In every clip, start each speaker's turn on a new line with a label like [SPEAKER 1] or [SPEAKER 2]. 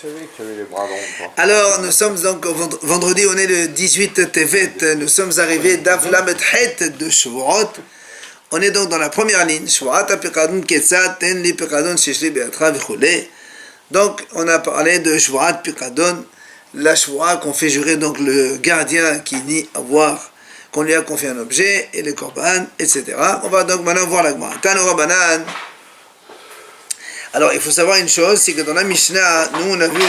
[SPEAKER 1] savais que tu avais les bras longs, toi?
[SPEAKER 2] Alors, nous sommes donc vendredi, on est le 18 Tevet, nous sommes arrivés d'Av Lamed Het de Shavuot. On est donc dans la première ligne, Shavuot apikadon ketzat ten li pikadon sheshli be'atra v'chulei. Donc, on a parlé de Shavuot pikadon, la Shavuot qu'on fait jurer donc le gardien qui nie avoir, qu'on lui a confié un objet, et les korban, etc. On va donc maintenant voir la Gemara. Tano Rabbanan. Alors, il faut savoir une chose, c'est que dans la Mishnah, nous on a vu,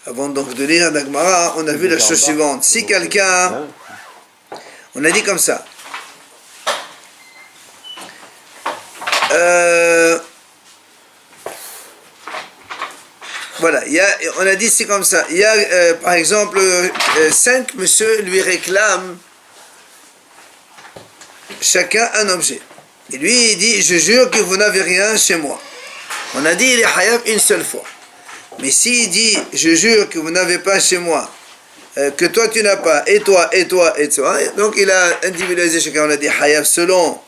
[SPEAKER 2] avant donc de lire la Gemara, on a vu la chose suivante. Si quelqu'un, on a dit comme ça, voilà, on a dit c'est comme ça, il y a par exemple 5 monsieur lui réclament chacun un objet. Et lui il dit, je jure que vous n'avez rien chez moi. On a dit il est hayav une seule fois. Mais s'il dit je jure que vous n'avez pas chez moi, que toi tu n'as pas, et toi, et toi, et toi, donc il a individualisé chacun. On a dit hayav selon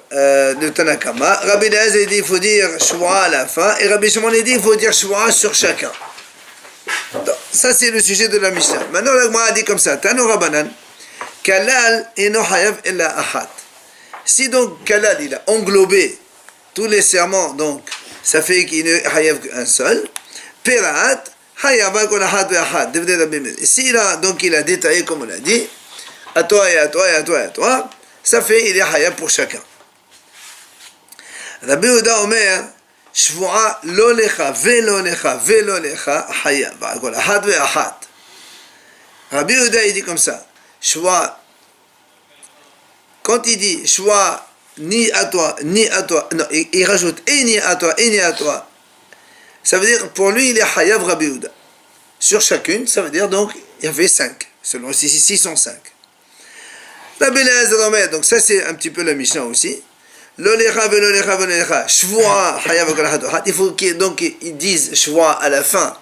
[SPEAKER 2] le Tanakama. Rabbi Eliezer dit il faut dire shua à la fin, et Rabbi Shimon dit il faut dire shua sur chacun. Donc, ça c'est le sujet de la Mishnah. Maintenant la Gemara a dit comme ça, Tano Rabbanan, Kalal eno hayav ella achat. Si donc Kalal il a englobé tous les serments, donc, ça fait qu'il ne hayav qu'un seul. Perat, hayava kol ahad ve'ahad. Ici, donc, il a détaillé, comme on l'a dit, à toi et à toi et à toi et à toi, ça fait, il est hayav pour chacun. Rabbi Yehuda Omer, shvu'a lo lecha, ve'lo lecha, ve'lo lecha, hayav kol ahad ve'ahad. Rabbi Yehuda, il dit comme ça, shvu'a, quand il dit shvu'a, ni à toi, non, il rajoute et ni à toi, et ni à toi. Ça veut dire, pour lui, il est hayav Rabbi Yehuda. Sur chacune, ça veut dire donc, il y avait 5. Selon ici, sont 5. Rabbi Eliezer, donc ça c'est un petit peu la Mishnah aussi. L'olecha ve'lolecha ve'lolecha, shvu'a hayav kol ahad ve'ahad. Il faut donc ils disent shvu'a à la fin.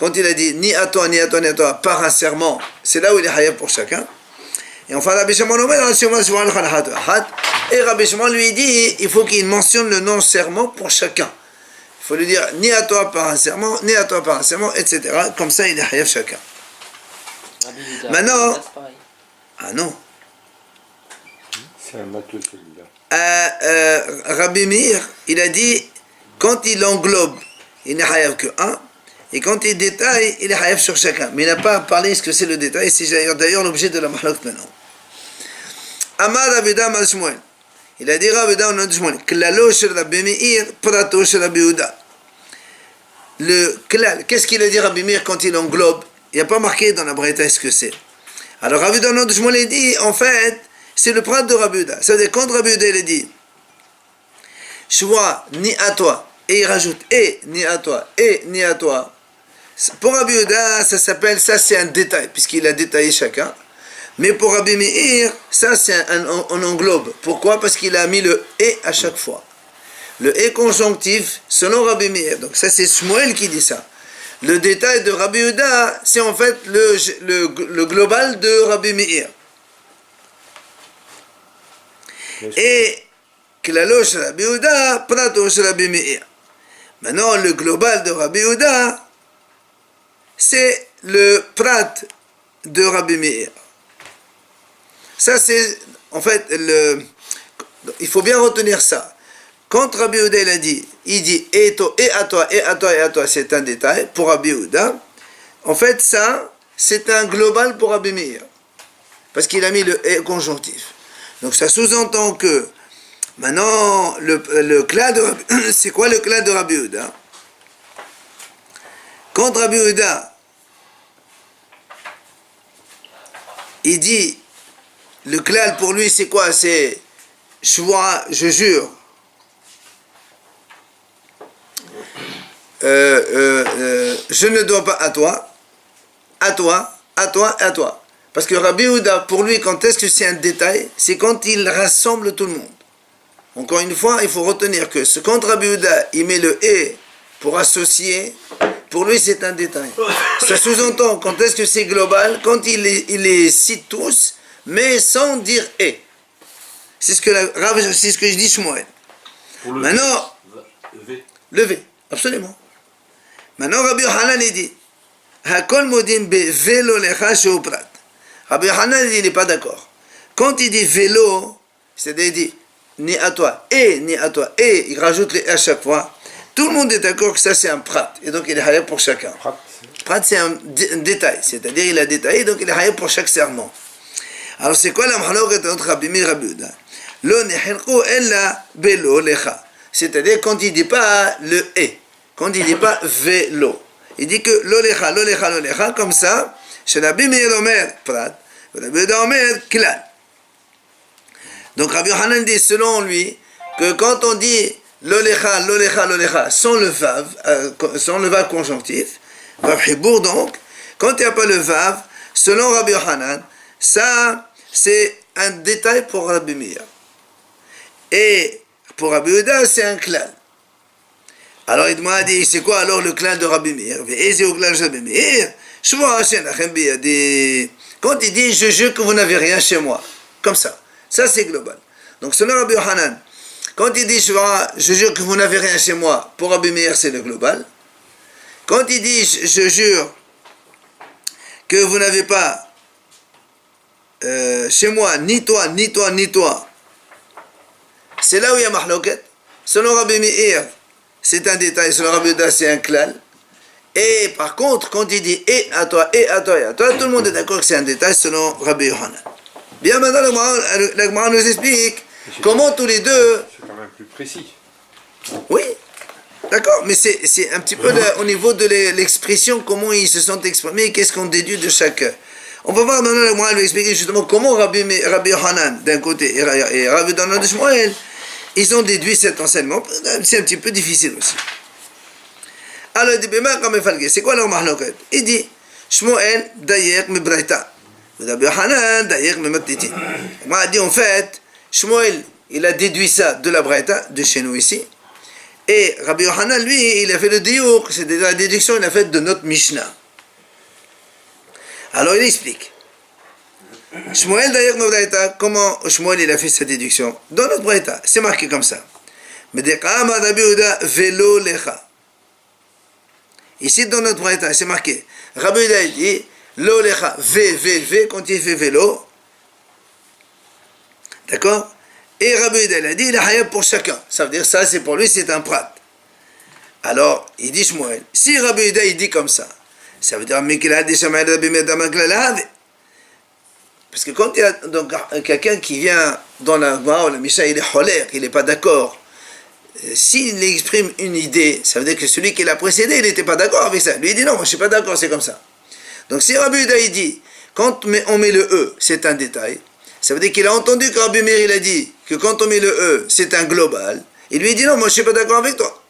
[SPEAKER 2] Quand il a dit ni à toi, ni à toi, ni à toi, par un serment, c'est là où il est hayav pour chacun. Et enfin, Rabbi Shimon et Rabbi Shimon lui dit, il faut qu'il mentionne le nom serment pour chacun. Il faut lui dire, ni à toi par un serment, ni à toi par un serment, etc. Comme ça, il est hayav chacun. Maintenant, ah non.
[SPEAKER 1] C'est un matou celui-là.
[SPEAKER 2] Rabbi Meir, il a dit, quand il englobe, il n'est hayav que un. Et quand il détaille, il est hayav sur chacun. Mais il n'a pas parlé ce que c'est le détail. C'est d'ailleurs l'objet de la mahlok maintenant. Amar Ravida Mal Shmuel. Il a dit Ravida au nom de Shmuel. Klalo shel Rabbi Meir, prato shel Rabbi Yehuda. Le klal, qu'est-ce qu'il a dit Rabbi Meir quand il englobe? Il n'y a pas marqué dans la Braïta ce que c'est. Alors Ravida au nom de Shmuel, il dit, en fait, c'est le prat de Rabbi Yehuda. C'est-à-dire quand Rabbi Yehuda, il a dit, shwa, ni à toi, et il rajoute, et ni à toi, et ni à toi. Pour Rabbi Yehuda, ça s'appelle, ça c'est un détail, puisqu'il a détaillé chacun. Mais pour Rabbi Meir, ça c'est on englobe. Pourquoi? Parce qu'il a mis le et à chaque fois. Le et conjonctif, selon Rabbi Meir. Donc ça c'est Shmuel qui dit ça. Le détail de Rabbi Yehuda, c'est en fait le global de Rabbi Meir. Et Klalosh Rabbi Yehuda, Pratosh Rabbi Meir. Maintenant, le global de Rabbi Yehuda, c'est le prat de Rabbi Meir. Ça, c'est, en fait, il faut bien retenir ça. Quand Rabbi Yehuda il a dit, il dit et à toi, et à toi, et à toi, c'est un détail pour Rabbi Yehuda. En fait, ça, c'est un global pour Rabbi Meir. Parce qu'il a mis le et conjonctif. Donc, ça sous-entend que, maintenant, le clan de Rabbi, c'est quoi le clan de Rabbi Yehuda? Quand Rabbi Yehuda, il dit, le klal pour lui c'est quoi? C'est shwa, je jure. Je ne dois pas à toi, à toi, à toi, à toi. Parce que Rabbi Yehuda, pour lui, quand est-ce que c'est un détail? C'est quand il rassemble tout le monde. Encore une fois, il faut retenir que quand Rabbi Yehuda, il met le et pour associer, pour lui c'est un détail. Ça sous-entend quand est-ce que c'est global? Quand il les cite tous, mais sans dire et. C'est ce que je dis Shmuel. Maintenant, le V, absolument. Maintenant, Rabbi Yochanan, il dit, Hakol modim be velo lecha sheu prat. Rabbi Yochanan, il n'est pas d'accord. Quand il dit vélo, c'est-à-dire il dit ni à toi, et il rajoute les à chaque fois, tout le monde est d'accord que ça c'est un prat, et donc il est hayab pour chacun. Prat c'est un détail, c'est-à-dire il a détaillé, donc il est hayab pour chaque serment. Alors c'est quoi la mahloket entre Rabbi Meir et Rabbi Yehuda? Lo nechilko ella belo lecha. C'est-à-dire quand il dit pas le et, quand il dit pas vélo, il dit que lo lecha, comme ça, chez Rabbi Meir omer prat, Rabbi Yehuda omer klal. Donc Rabbi Yochanan dit selon lui que quand on dit lolecha sans le vav conjonctif, vav hibour donc, quand il n'y a pas le vav, selon Rabbi Yochanan, ça c'est un détail pour Rabbi Meir. Et pour Rabbi Yehuda c'est un klal. Alors il m'a dit c'est quoi alors le klal de Rabbi Meir? Quand il dit je jure que vous n'avez rien chez moi, comme ça. Ça, c'est global. Donc, selon Rabbi Yochanan, quand il dit je jure que vous n'avez rien chez moi, pour Rabbi Meir, c'est le global. Quand il dit je jure que vous n'avez pas chez moi, ni toi, c'est là où il y a mahloket. Selon Rabbi Meir, c'est un détail. Selon Rabbi Yehuda, c'est un klal. Et par contre, quand il dit et à toi, tout le monde est d'accord que c'est un détail selon Rabbi Yochanan. Bien, maintenant, la Gemara nous explique comment tous les deux...
[SPEAKER 1] C'est quand même plus précis.
[SPEAKER 2] Oui, d'accord, mais c'est un petit peu au niveau de l'expression, comment ils se sont exprimés, qu'est-ce qu'on déduit de chaque... On va voir maintenant, la Gemara nous expliquer justement comment Rabbi Yochanan, d'un côté, et Rabbi Yochanan de Shmuel, ils ont déduit cet enseignement. C'est un petit peu difficile aussi. Alors, il dit, c'est quoi leur mahloket? Il dit, Shmuel, Dayek, Mebraïta. Rabbi Yochanan, d'ailleurs, on m'a dit en fait, Shmuel, il a déduit ça de la Braïta, de chez nous ici, et Rabbi Yochanan, lui, il a fait le diouk, c'est la déduction, il a fait de notre Mishnah. Alors il explique. Shmuel, d'ailleurs, notre Braïta, comment Shmuel, il a fait sa déduction? Dans notre Braïta, c'est marqué comme ça. Medekama Rabbi Yehuda velo lecha. Ici, dans notre Braïta, c'est marqué. Rabbi Yehuda, il dit, Lo lecha, V, quand il fait vélo. D'accord? Et Rabbi Yehuda, il a dit, il a hayab pour chacun. Ça veut dire, ça, c'est pour lui, c'est un prat. Alors, il dit Shmuel, si Rabbi Yehuda, il dit comme ça, ça veut dire, parce que quand il y a donc, quelqu'un qui vient dans la Gemara ou la Mishnah, il est choler, il n'est pas d'accord. S'il exprime une idée, ça veut dire que celui qui l'a précédé, il n'était pas d'accord avec ça. Lui, il dit, non, moi, je ne suis pas d'accord, c'est comme ça. Donc si Rabbi Yehuda il dit, quand on met le E, c'est un détail, ça veut dire qu'il a entendu que Rabbi Meir il a dit que quand on met le E, c'est un global, il lui dit non, moi je ne suis pas d'accord avec toi.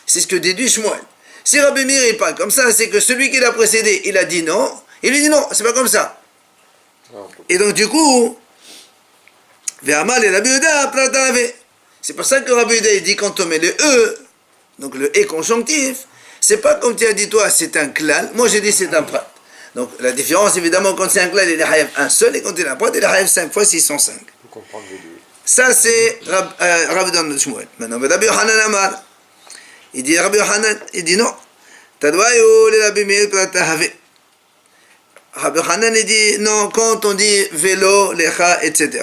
[SPEAKER 2] C'est ce que déduit Shmuel. Si Rabbi Meir il parle comme ça, c'est que celui qui l'a précédé, il a dit non, il lui dit non, c'est pas comme ça. Et donc du coup, Ve'amal et Rabbi Yehuda, c'est pour ça que Rabbi Yehuda il dit quand on met le E, donc le E conjonctif, c'est pas comme tu as dit toi, c'est un klal. Moi, j'ai dit c'est un prat. Donc, la différence, évidemment, quand c'est un klal, il est hayav un seul, et quand il est un prat, il est hayav 5 fois 605.
[SPEAKER 1] Faut comprendre les deux.
[SPEAKER 2] Ça, c'est Rabbi Dan Shmuel. Maintenant, Rabbi Yochanan Amar. Il dit, Rabbi Yochanan, il dit non. Tadwayo le Rabbi Meir pratahave. Rabbi Yochanan, il dit non, quand on dit vélo, lecha, etc.,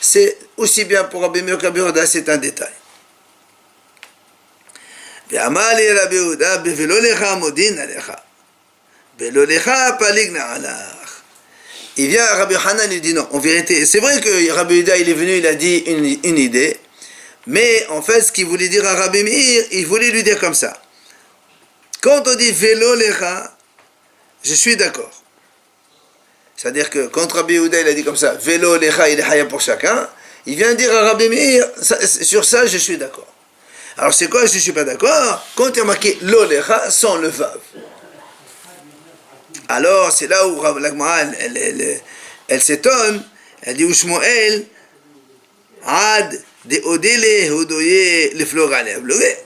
[SPEAKER 2] c'est aussi bien pour Rabbi Meir que Rabbi Yehuda, c'est un détail. Il vient Rabbi Yochanan, il dit non, en vérité, c'est vrai que Rabbi Yehuda il est venu, il a dit une idée, mais en fait ce qu'il voulait dire à Rabbi Meir, il voulait lui dire comme ça. Quand on dit vélo lecha, je suis d'accord. C'est-à-dire que quand Rabbi Yehuda il a dit comme ça, vélo lecha, il est hayab pour chacun, il vient dire à Rabbi Meir, sur ça je suis d'accord. Alors c'est quoi, je ne suis pas d'accord? Quand il y a marqué l'olecha sans le vav. Alors c'est là où la Gemara elle s'étonne, elle dit Shmuel ad de odele hodoye le florale abloué.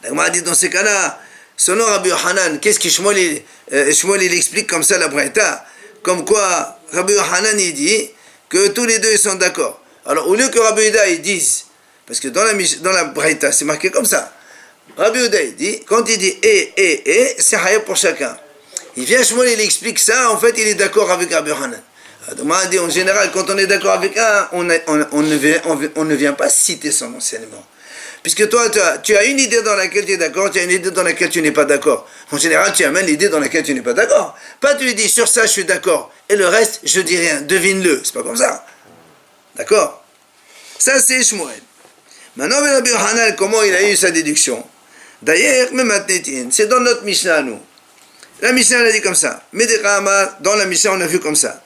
[SPEAKER 2] La Gemara dit dans ces cas-là, selon Rabbi Yochanan, qu'est-ce que Shmuel il explique comme ça la Braïta, comme quoi Rabbi Yochanan il dit que tous les deux ils sont d'accord. Alors au lieu que Rabbi Yehuda ils disent, parce que dans la Braïta, c'est marqué comme ça. Rabbi Yehuda, il dit, quand il dit et, c'est hayab pour chacun. Il vient Shmuel, il explique ça, en fait, il est d'accord avec Rabbi Hanan. Donc, on a dit, en général, quand on est d'accord avec un, on ne vient pas citer son enseignement. Puisque toi, tu as une idée dans laquelle tu es d'accord, tu as une idée dans laquelle tu n'es pas d'accord. En général, tu amènes l'idée dans laquelle tu n'es pas d'accord. Pas tu lui dis, sur ça, je suis d'accord, et le reste, je dis rien, devine-le. C'est pas comme ça. D'accord? Ça, c'est Shmuel. Maintenant, Rabbi Hanan, comment il a eu sa déduction? D'ailleurs, même Matnetin, c'est dans notre Mishnah, nous. La Mishnah, elle a dit comme ça. Medekama, dans la Mishnah, on a vu comme ça.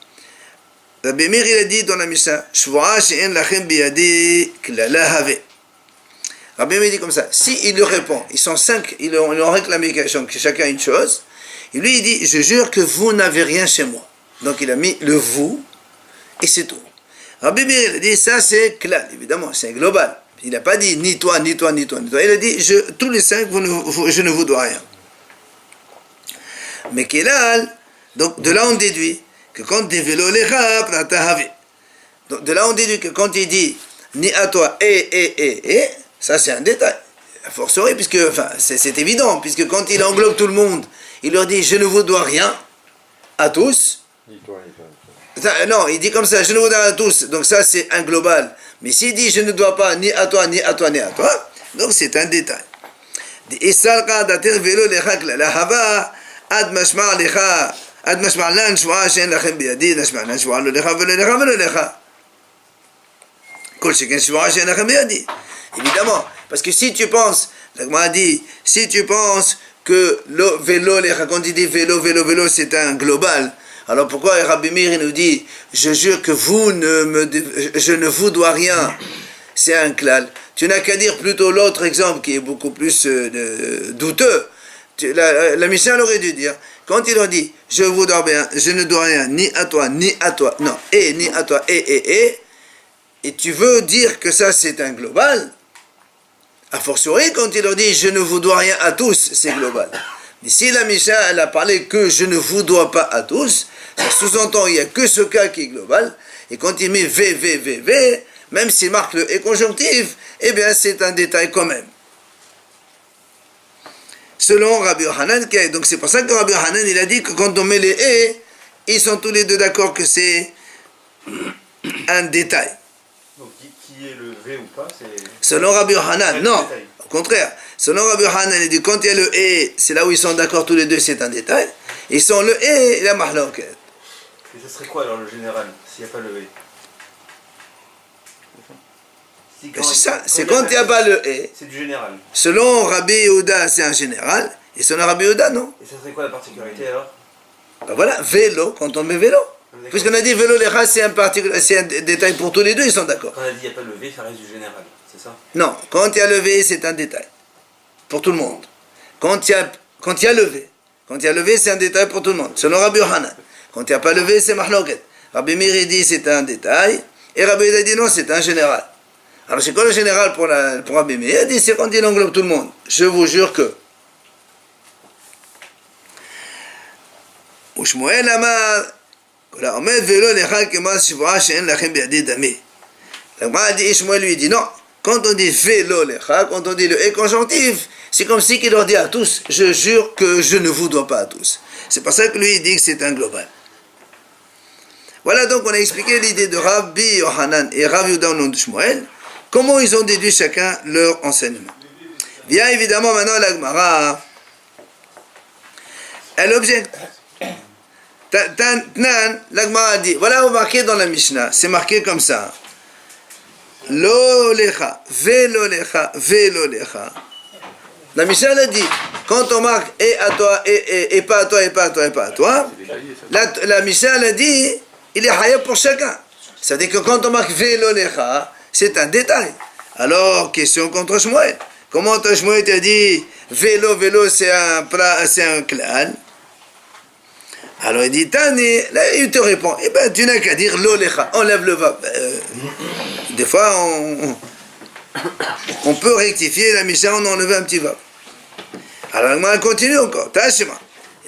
[SPEAKER 2] Rabbi Meir, il a dit dans la Mishnah, Shvoa she'en lachem biyadi klala have. Rabbi Meir dit comme ça. Si il lui répond, ils sont 5, ils ont réclamé chacun une chose. Et lui, il dit, je jure que vous n'avez rien chez moi. Donc, il a mis le vous, et c'est tout. Rabbi Meir, il a dit, ça c'est klal, évidemment, c'est global. Il n'a pas dit ni toi, ni toi, ni toi, ni toi. Il a dit, tous les 5, je ne vous dois rien. Mais Kelal, donc de là on déduit que quand des vélos les rap, donc de là on déduit que quand il dit ni à toi et, ça c'est un détail. A fortiori, puisque, enfin, c'est évident, puisque quand il englobe tout le monde, il leur dit je ne vous dois rien à tous.
[SPEAKER 1] Ni toi, ni toi, ni toi.
[SPEAKER 2] Ça, non, il dit comme ça, je ne vous dois rien à tous, donc ça c'est un global. Mais s'il dit je ne dois pas ni à toi, ni à toi, ni à toi, donc c'est un détail. Et ça, vélo les rap, la hava. עד משמע לך, עד משמע לן שבועה שאין לכם בידי, נשמע לן שבועה לא לך ולא לך ולא לך. כל שכן שבועה שאין לכם בידי. Évidemment, parce que si tu penses, l'Agma dit, si tu penses que le vélo, quand il dit vélo, c'est un global, alors pourquoi Rabbi Meir nous dit, je jure que je ne vous dois rien, c'est un klal. Tu n'as qu'à dire plutôt l'autre exemple qui est beaucoup plus douteux. La Mishnah aurait dû dire, quand il leur dit, je vous dois rien, je ne dois rien, ni à toi, non, ni à toi, et tu veux dire que ça c'est un global, a fortiori, quand il leur dit, je ne vous dois rien à tous, c'est global. Mais si la Mishnah, elle a parlé que je ne vous dois pas à tous, ça sous-entend, il n'y a que ce cas qui est global, et quand il met V, même s'il marque le et conjonctif, eh bien c'est un détail quand même. Selon Rabbi Hanan, donc c'est pour ça que Rabbi Hanan il a dit que quand on met les et, ils sont tous les deux d'accord que c'est un détail.
[SPEAKER 1] Donc qui est le V ou pas, c'est...
[SPEAKER 2] Selon Rabbi Hanan, non, au contraire. Selon Rabbi Hanan, il dit quand il y a le et, c'est là où ils sont d'accord tous les deux, c'est un détail. Et sans le et, il y a mahloket.
[SPEAKER 1] Et ça serait quoi alors le général, s'il n'y a pas le et?
[SPEAKER 2] C'est ça, c'est quand il n'y a pas le et.
[SPEAKER 1] C'est du général.
[SPEAKER 2] Selon Rabbi Yehuda, c'est un général, et selon Rabbi Yehuda, non.
[SPEAKER 1] Et ça serait quoi la particularité alors?
[SPEAKER 2] Ben voilà, vélo, quand on met vélo. Puisqu'on a dit vélo, les races, c'est un détail pour tous les deux, ils sont d'accord.
[SPEAKER 1] Quand on a dit il n'y a pas le V, ça reste du général, c'est ça?
[SPEAKER 2] Non, quand il y a le V, c'est un détail. Pour tout le monde. Quand il y a le V, c'est un détail pour tout le monde. Selon Rabbi Hanan. Quand il n'y a pas le V, c'est mahloket. Rabbi Meir dit c'est un détail, et Rabbi Yehuda dit non, c'est un général. Alors c'est quoi le général pour Rabbi Meir? Il dit c'est quand il englobe tout le monde. Je vous jure que. ושמואל אמר, כל העומד ולא לך כמו שבועה שאין לכם בידי דמי. l'Agma dit, Shmuel lui dit non. Quand on dit vélo lecha, quand on dit le et conjonctif, c'est comme si qu'il leur dit à tous, je jure que je ne vous dois pas à tous. C'est pour ça que lui il dit que c'est un global. Voilà donc on a expliqué l'idée de Rabbi Yohanan et Rabbi Yehuda au nom de Shmuel. Comment ils ont déduit chacun leur enseignement. Bien évidemment maintenant la Gemara, elle objecte. La Gemara dit, voilà on marqué dans la Mishnah, c'est marqué comme ça. Lo lecha, velo lecha, velo lecha. La Mishnah a dit, quand on marque et à toi, et pas à toi, et pas à toi, et pas à toi, la Mishnah a dit, il est hayab pour chacun. C'est-à-dire que quand on marque velo lecha, c'est un détail. Alors, question contre Shmuel. Comment Shmuel t'a dit vélo, c'est un clan? Alors il dit Tani, là il te répond, eh ben tu n'as qu'à dire l'olecha, enlève le vav. Des fois on peut rectifier la Mishnah, on enlève un petit vav. Alors on continue encore, Tashima.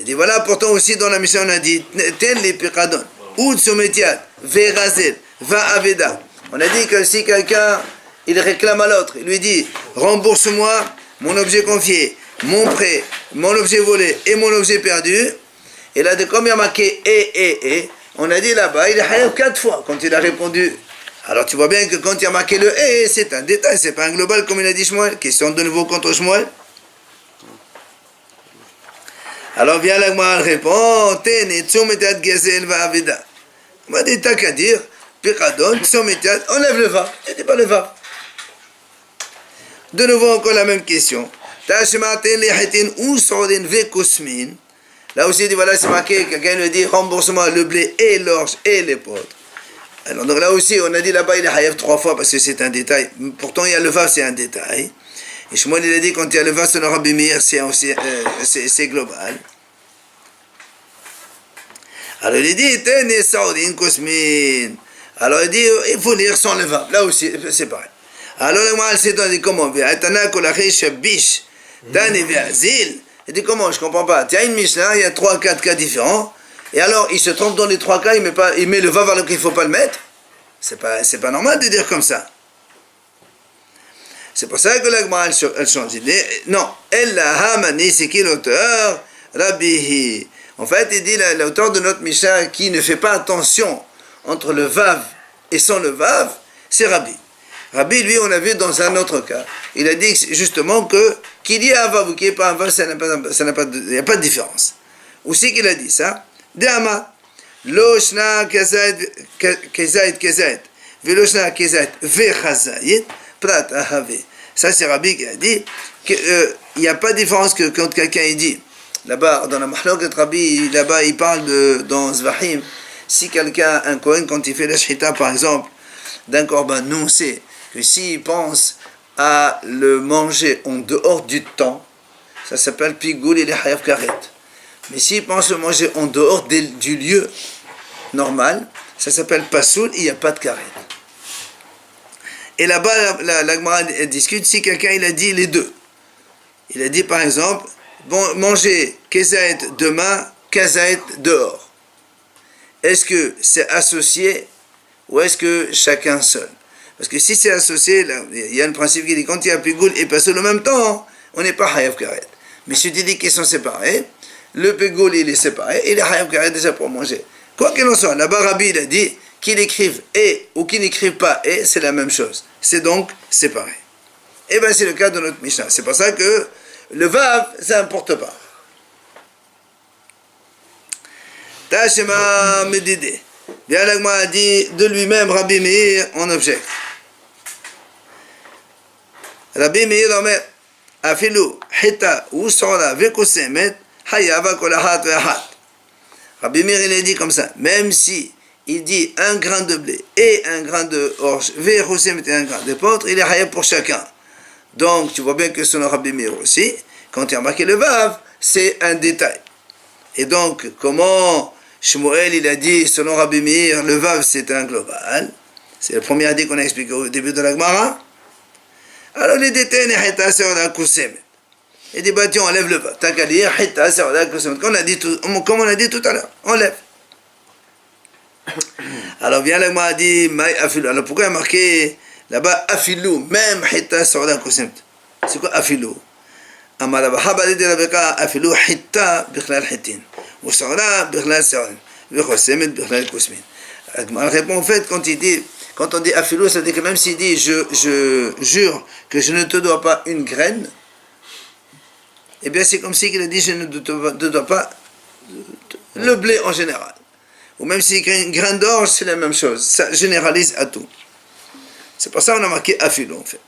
[SPEAKER 2] Il dit voilà, pourtant aussi dans la Mishnah on a dit Ten les piqadon, ou tsometiat, verazel, va aveda. On a dit que si quelqu'un il réclame à l'autre, il lui dit rembourse-moi mon objet confié, mon prêt, mon objet volé et mon objet perdu. Et là, comme il y a marqué et, on a dit là-bas, il est hayav 4 fois quand il a répondu. Alors tu vois bien que quand il y a marqué le et, c'est un détail, c'est pas un global comme il a dit Shmuel. Question de nouveau contre Shmuel. Alors vient la Gemara répond, Tene, Tzometat Gezel va Aveda. On m'a dit, t'as qu'à dire, Piradon, Tzometat, enlève le va. Tu dis pas le va. De nouveau encore la même question. Tashematen lehetin ou sordin ve kosmin. Là aussi, il dit, voilà, c'est marqué, quelqu'un lui dit, remboursement, le blé et l'orge et les poudres. Alors donc là aussi, on a dit là-bas, il est hayav 3 fois parce que c'est un détail. Pourtant, il y a le vav, c'est un détail. Et Shmuel, il a dit, quand il y a le vav, c'est le Rabbi Meir, c'est global. Alors il dit, Tene Saudin Kosmin. Alors il dit, il faut lire sans le vav. Là aussi, c'est pareil. Alors le Gemara, c'est dit, comment? Il dit, comment? Je comprends pas. Il y a une Mishnah, il y a 3-4 cas différents. Et alors, il se trompe dans les 3 cas, il met le vav alors qu'il ne faut pas le mettre. C'est pas normal de dire comme ça. C'est pour ça que la Gemara, elle change d'idée. Non, El Hamani, c'est qui l'auteur? Rabbihi. En fait, il dit l'auteur de notre Mishnah qui ne fait pas attention entre le vav et sans le vav, c'est Rabbi. Rabbi, lui, on a vu dans un autre cas. Il a dit justement qu'il y a un vav ou qu'il n'y ait pas un vav, il n'y a pas de différence. Où c'est qu'il a dit ça? De'ama, lo shna kezait, velo shna kezait vechazayit, prat ahave. Ça, c'est Rabbi qui a dit qu'il n'y a pas de différence que quand quelqu'un dit, là-bas, dans la Mahloket Rabbi, là-bas, il parle dans Zvahim, si quelqu'un, un Kohen, quand il fait la shchita, par exemple, d'un korban, nous on sait que s'il pense à le manger en dehors du temps, ça s'appelle pigoul et les hayav karet. Mais s'il pense le manger en dehors du lieu normal, ça s'appelle pasoul, il n'y a pas de karet. Et là-bas, la Gemara discute si quelqu'un il a dit les deux. Il a dit par exemple, bon, manger kezaet demain, kezaet dehors. Est-ce que c'est associé ou est-ce que chacun seul? Parce que si c'est associé, là, il y a un principe qui dit quand il y a pigoul et pasoul en même temps, on n'est pas hayav karet. Mais si tu dis qu'ils sont séparés, le pigoul il est séparé et le hayav karet déjà pour manger. Quoi qu'il en soit, là-bas Rabbi il a dit qu'il écrive et ou qu'il n'écrive pas et, c'est la même chose. C'est donc séparé. Et bien c'est le cas de notre Mishnah. C'est pour ça que le vav, ça n'importe pas. Tashema medide. Bien l'agma a dit de lui-même, Rabbi Meir, on objecte. Rabbi Meir omer, afilu, hita, usora, vekusemet, hayava kolahat vehat. Rabbi Meir, il a dit comme ça, même si il dit un grain de blé et un grain de orge, vekusemet et un grain de potre, il est hayab pour chacun. Donc, tu vois bien que selon Rabbi Meir aussi, quand il a marqué le vav, c'est un détail. Et donc, comment Shmuel, il a dit, selon Rabbi Meir, le vav, c'est un global. C'est le premier hadith qu'on a expliqué au début de la Gemara. Alors, les détails, il dit, bah tiens, on lève le vav. T'as qu'à dire, comme on a dit tout à l'heure, on lève. Alors, vient la Gemara, dit, maï afilou. Alors, pourquoi il a marqué là-bas, afilou, même hita sorda kusemet? C'est quoi afilou? Amar Rabba Haba dit Rabeka afilou hita bichlal hitin. Ou sorda bichlal sarin. Vechosemet bichlal kusmin. Elle répond en fait, quand on dit afilou, ça veut dire que même s'il dit je jure que je ne te dois pas une graine, eh bien c'est comme si il a dit je ne te dois pas le blé en général. Ou même si une graine d'orge, c'est la même chose. Ça généralise à tout. C'est pour ça qu'on a marqué afilou en fait.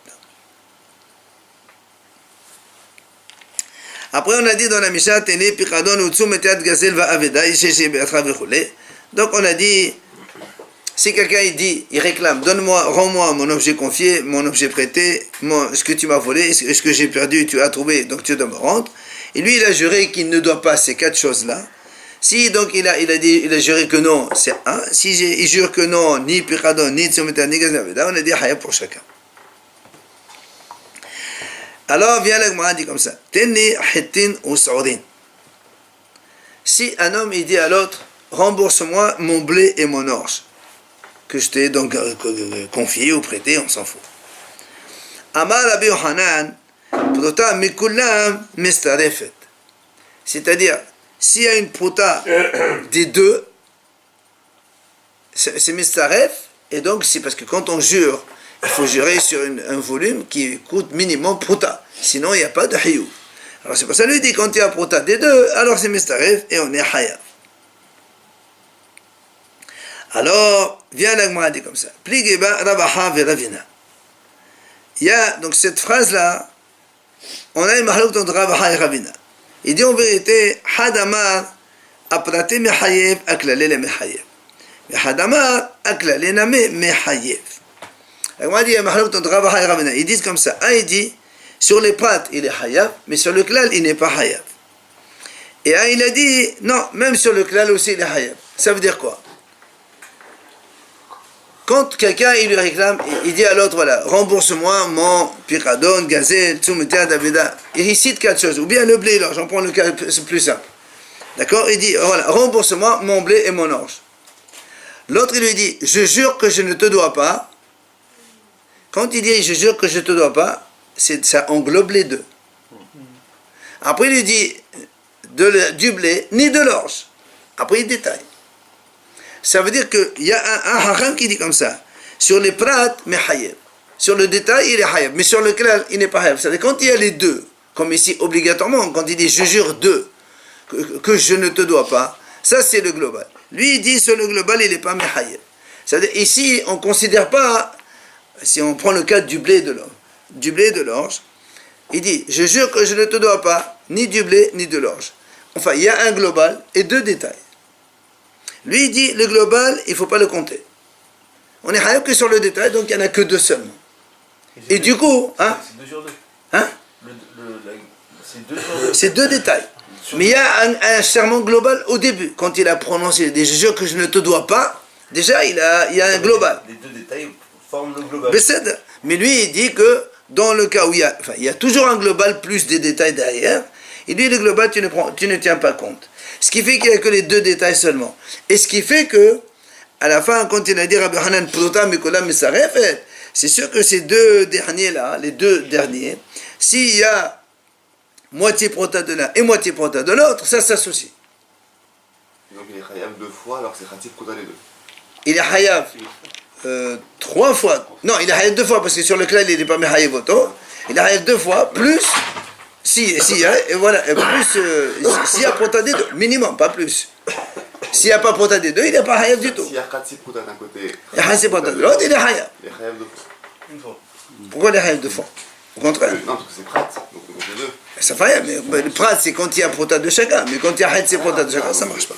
[SPEAKER 2] Après, on a dit dans la Mishnah, Tene, Pikadon, Utsu, Meteat, Gazel, Va Aveda, Isheche, Beatra, Vechule. Donc, on a dit, si quelqu'un il réclame, donne-moi, rends-moi mon objet confié, mon objet prêté, ce que tu m'as volé, ce que j'ai perdu, tu as trouvé, donc tu dois me rendre. Et lui, il a juré qu'il ne doit pas ces 4 choses-là. Si donc il a juré que non, c'est un. Si il jure que non, ni Pikadon, ni Utsu, Meteat, ni Gazel, Aveda, on a dit Hayab pour chacun. Alors vient la Gemara dit comme ça, Tenni hitin ou saudin. Si un homme il dit à l'autre, rembourse-moi mon blé et mon orge, que je t'ai donc confié ou prêté, on s'en fout. Amar Rabbi Yohanan, Prota mikulam mestarefet. C'est-à-dire, s'il y a une prota des deux, c'est mestaref, et donc c'est parce que quand on jure, il faut jurer sur un volume qui coûte minimum prota. Sinon, il n'y a pas de hayou. Alors c'est pour ça lui dit quand il y a prota des deux, alors c'est mestaref et on est hayab. Alors, vient l'agma dit comme ça. Pligeba rabaha veravina. Il y a donc cette phrase-là, on a une mahlouk entre rabaha et ravina. Il dit en vérité, hadamar aprate mehayev aklalele mehayev. Hadamar aklalena mehayev. L'agma dit, il y a une mahlouk entre rabaha et ravina. Ils disent comme ça. Un, il dit, sur les prates, il est hayab, mais sur le klal, il n'est pas hayab. Et un, il a dit, non, même sur le klal aussi, il est hayab. Ça veut dire quoi? Quand quelqu'un il lui réclame, il dit à l'autre, voilà, rembourse-moi mon piradon, gazelle, tsumita, davida. Il cite quatre choses, ou bien le blé, l'orge, j'en prends le cas plus simple. D'accord? Il dit, voilà, rembourse-moi mon blé et mon orge. L'autre, il lui dit, je jure que je ne te dois pas. Quand il dit, je jure que je ne te dois pas, ça englobe les deux. Après, il lui dit, du blé, ni de l'orge. Après, il détaille. Ça veut dire qu'il y a un hacham qui dit comme ça. Sur les prates, mais hayab. Sur le détail, il est hayab. Mais sur le klal, il n'est pas hayab. C'est-à-dire quand il y a les deux, comme ici, obligatoirement, quand il dit je jure deux, que je ne te dois pas, ça c'est le global. Lui, il dit sur le global, il n'est pas hayab. C'est-à-dire ici, on ne considère pas, si on prend le cas du blé de l'orge, il dit je jure que je ne te dois pas, ni du blé, ni de l'orge. Enfin, il y a un global et deux détails. Lui, il dit, le global, il ne faut pas le compter. On est hayab que sur le détail, donc il n'y en a que deux seulement. Et du coup, hein?
[SPEAKER 1] C'est 2 sur 2.
[SPEAKER 2] Hein?
[SPEAKER 1] C'est 2 sur 2.
[SPEAKER 2] C'est deux détails. Mais il y a un serment global au début. Quand il a prononcé des je jure que je ne te dois pas, déjà, il y a un global.
[SPEAKER 1] Les 2 détails forment le global.
[SPEAKER 2] Mais lui, il dit que dans le cas où il y a toujours un global plus des détails derrière, il dit le global, tu ne tiens pas compte. Ce qui fait qu'il n'y a que les deux détails seulement. Et ce qui fait que, à la fin, quand il a dit Rabbi Hanan, Prota, Mikolam et Sarefet, c'est sûr que ces deux derniers-là, les deux derniers, s'il y a moitié Prota de l'un et moitié Prota de l'autre, ça s'associe.
[SPEAKER 3] Donc il est hayab 2 fois alors que c'est Khatif Prota les deux.
[SPEAKER 2] Il est hayab 3 fois. Non, il est hayab 2 fois parce que sur le klal, il n'est pas hayab auto. Il est hayab 2 fois, plus. Si, et voilà, et plus, s'il y a prota des deux, minimum, pas plus. S'il n'y a pas prota des deux, il n'est pas hayab du tout.
[SPEAKER 3] S'il y a Khatif Prota d'un côté,
[SPEAKER 2] Et Khatif Prota de l'autre, il est hayab.
[SPEAKER 3] il est hayab 2 fois.
[SPEAKER 1] Une fois.
[SPEAKER 2] Pourquoi il est hayab 2 fois? Au contraire.
[SPEAKER 3] Non, parce que c'est Prat, donc on compte les deux.
[SPEAKER 2] Ça fait hayab, mais le prat, c'est quand il y a prota de chacun. Mais quand il y a hayab, c'est prota de chacun, ça ne marche pas.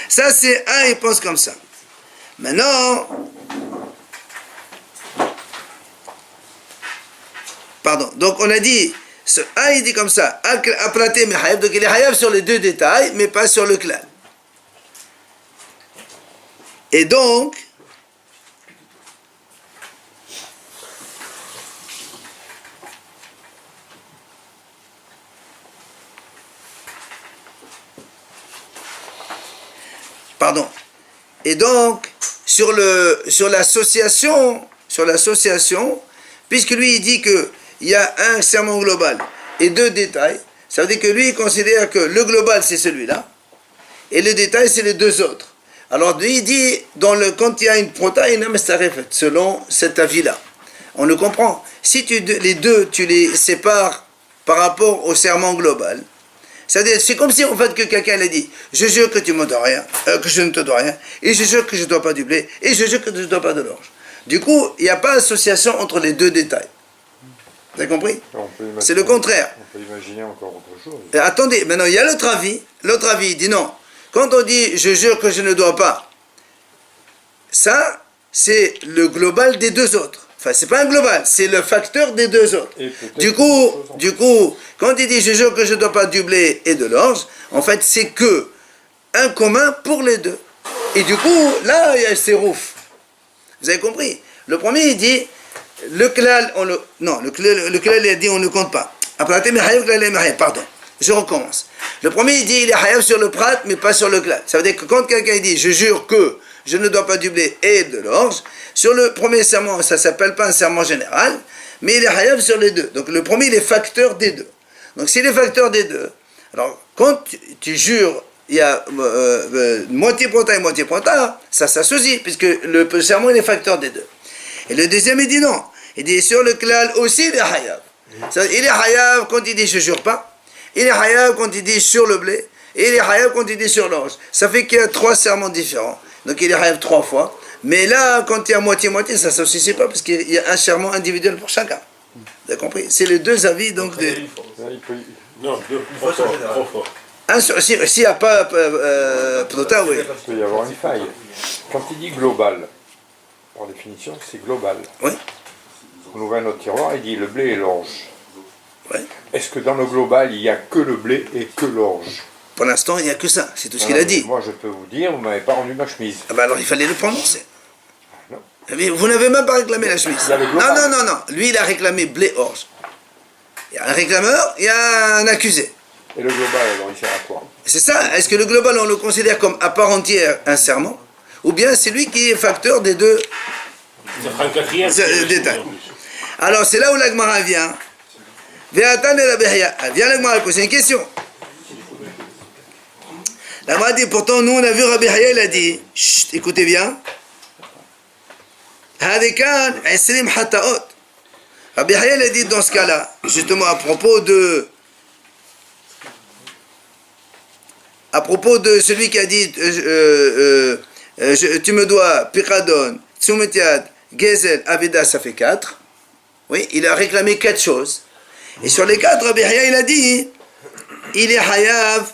[SPEAKER 2] Ça, c'est un, il pense comme ça. Maintenant, pardon, donc on a dit, ce A il dit comme ça, aplaté mais hayab, donc il est hayab sur les deux détails, mais pas sur le klal. Et donc, sur l'association, puisque lui il dit que il y a un serment global et deux détails, ça veut dire que lui il considère que le global c'est celui-là et le détail c'est les deux autres. Alors lui il dit quand il y a une prota, il y a une mestarefet, selon cet avis-là. On le comprend. Si les deux tu les sépares par rapport au serment global, c'est-à-dire, c'est comme si en fait que quelqu'un l'a dit, je jure que tu me dois rien, que je ne te dois rien, et je jure que je ne dois pas du blé, et je jure que je ne dois pas de l'orge. Du coup, il n'y a pas d'association entre les deux détails. Vous avez compris? C'est le contraire.
[SPEAKER 4] On peut imaginer encore autre chose.
[SPEAKER 2] Et attendez, maintenant il y a l'autre avis. L'autre avis il dit non. Quand on dit je jure que je ne dois pas, ça c'est le global des deux autres. Enfin, c'est pas un global, c'est le facteur des deux autres. Du coup, quand il dit je jure que je ne dois pas du blé et de l'orge, en fait c'est que un commun pour les deux. Et du coup, là il y a ces roufs. Vous avez compris? Le premier il dit le klal, le klal il a dit on ne compte pas. Pardon, je recommence. Le premier il dit il est hayab sur le prat mais pas sur le klal. Ça veut dire que quand quelqu'un dit je jure que je ne dois pas du blé et de l'orge, sur le premier serment ça ne s'appelle pas un serment général, mais il est hayav sur les deux. Donc le premier, il est facteur des deux. Donc s'il est facteur des deux, alors quand tu jures, il y a moitié pronta et moitié pronta, ça s'associe, puisque le serment, il est facteur des deux. Et le deuxième, il dit non. Il dit sur le klal aussi, il est hayav. Il est hayav quand il dit je jure pas, il est hayav quand il dit sur le blé, et il est hayav quand il dit sur l'orge. Ça fait qu'il y a 3 serments différents. Donc il est hayav 3 fois. Mais là, quand il y a moitié-moitié, ça ne s'associe pas, parce qu'il y a un serment individuel pour chacun. Vous avez compris? C'est les deux avis, donc...
[SPEAKER 5] Non, deux fois, trois fois.
[SPEAKER 2] S'il n'y a pas Pnota, oui.
[SPEAKER 4] Il peut y avoir une faille. Quand il dit global, par définition, c'est global.
[SPEAKER 2] Oui.
[SPEAKER 4] On ouvre un autre tiroir, il dit le blé et l'orge.
[SPEAKER 2] Oui.
[SPEAKER 4] Est-ce que dans le global, il n'y a que le blé et que l'orge?
[SPEAKER 2] Pour l'instant, il n'y a que ça. C'est tout ce qu'il a dit.
[SPEAKER 4] Moi, je peux vous dire, vous ne m'avez pas rendu ma chemise.
[SPEAKER 2] Ah bah alors, il fallait le prononcer.
[SPEAKER 4] Non.
[SPEAKER 2] Mais vous n'avez même pas réclamé la chemise.
[SPEAKER 4] Il y a le global.
[SPEAKER 2] Non. Lui, il a réclamé blé, orge. Il y a un réclameur, il y a un accusé.
[SPEAKER 4] Et le global, alors, il sert à quoi?
[SPEAKER 2] C'est ça. Est-ce que le global, on le considère comme à part entière un serment? Ou bien c'est lui qui est facteur des deux
[SPEAKER 5] Ça fera un quatrième.
[SPEAKER 2] détails? Alors, c'est là où la Gemara vient. Viens la Gemara poser une question. La Gemara dit, pourtant, nous, on a vu Rabbi Haya, il a dit, chut, écoutez bien. Hadikan, Esrim Hataot. Rabbi Haya, il a dit dans ce cas-là, justement à propos de celui qui a dit tu me dois Pikadon, Tsumetiad, Gezel, Aveda, ça fait 4. Oui, il a réclamé 4 choses. Et sur les 4, Rabbi Haya, il a dit il est Hayav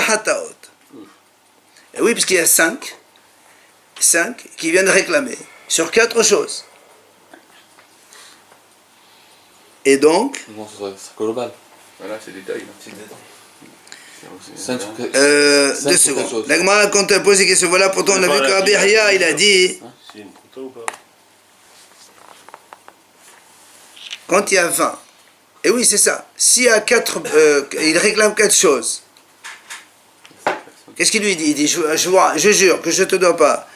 [SPEAKER 2] Hataot. Et oui, puisqu'il y a 5 qui viennent réclamer sur 4 choses. Et donc,
[SPEAKER 3] Non, c'est global.
[SPEAKER 1] Voilà, c'est détail.
[SPEAKER 2] 2 secondes. La Gemara, quand elle pose des questions, voilà, pourtant on a vu que Rabbi Haya, il a dit,
[SPEAKER 5] C'est une photo ou pas?
[SPEAKER 2] quand il y a 20, et oui, c'est ça, s'il y a 4, il réclame 4 choses. Qu'est-ce qu'il lui dit? Il dit, je jure que je ne te dois pas.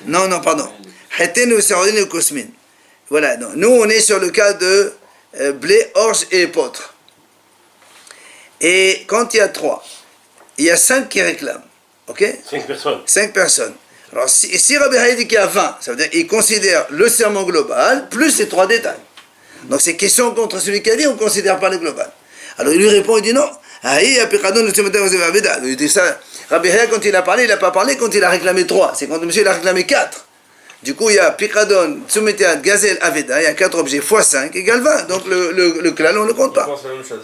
[SPEAKER 2] Non, pardon. Voilà, non. Nous, on est sur le cas de blé, orge et épeautre. Et quand il y a 3, il y a 5 qui réclament. Ok?
[SPEAKER 5] 5 personnes.
[SPEAKER 2] 5 personnes. Alors, si Rabbi Haya dit qu'il y a 20, ça veut dire qu'il considère le serment global plus les 3 détails. Donc, c'est question contre celui qui a dit, on ne considère pas le global. Alors, il lui répond, il dit non. Il dit ça. Rabbi Haya, quand il a parlé, il n'a pas parlé quand il a réclamé 3. C'est quand monsieur il a réclamé 4. Du coup, il y a Pikadon, Tsumetiad, Gazel, Aveda, il y a 4 objets x 5 égale 20. Donc le klal, on ne le compte
[SPEAKER 1] Je
[SPEAKER 2] pas.
[SPEAKER 1] pense à la même chose.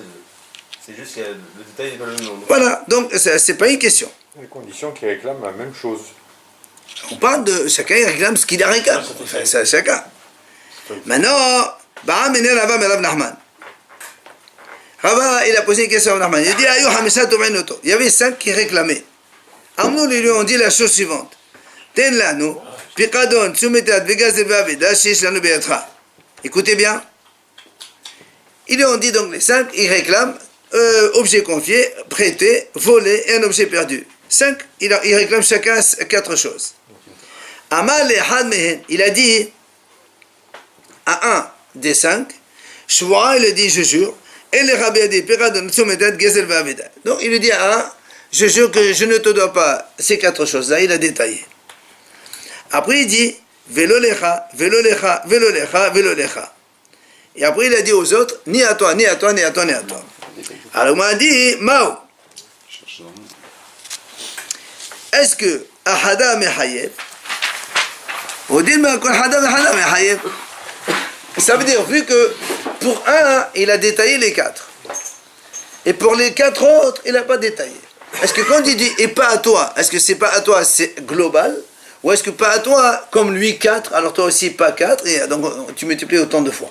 [SPEAKER 1] C'est juste que le détail n'est pas le même nombre.
[SPEAKER 2] Voilà, donc c'est pas une question.
[SPEAKER 4] Les conditions qui réclament la même chose.
[SPEAKER 2] On parle de chacun, il réclame ce qu'il a réclamé. Enfin, c'est chacun. Maintenant, Ba'a Mener Rava Merav Nahman. Rava, il a posé une question à Nahman. Il dit Ayou Hamisat Omeinoto. Il y avait 5 qui réclamaient. Amnou lui ont dit la chose suivante. Ten lanu, Pikadon, Tsumetat, Vegas et Vaveda, Shish lanu Beatra. Écoutez bien. Ils lui ont dit donc les 5, ils réclament objet confié, prêté, volé et un objet perdu. 5, ils réclament chacun 4 choses. Amal et Had Mehen, il a dit à un des 5, Shua, il a dit je jure, et le Rabbi a dit Pikadon, Tsumetat, Gezel Vaveda. Donc il lui dit à un, je jure que je ne te dois pas ces 4 choses-là, il a détaillé. Après il dit Velo lecha, Velo lecha, Velo lecha, Velo lecha. Et après il a dit aux autres, ni à toi, ni à toi, ni à toi, ni à toi. Alors on m'a dit, Mao, est-ce que Ahada Mehayev, ou dit Ahada Mehayev, ça veut dire, vu que pour un, il a détaillé les 4, et pour les 4 autres, il n'a pas détaillé. Est-ce que quand il dit et pas à toi, est-ce que c'est pas à toi, c'est global? Ou est-ce que pas à toi, comme lui 4, alors toi aussi pas 4, et donc tu multiplies autant de fois?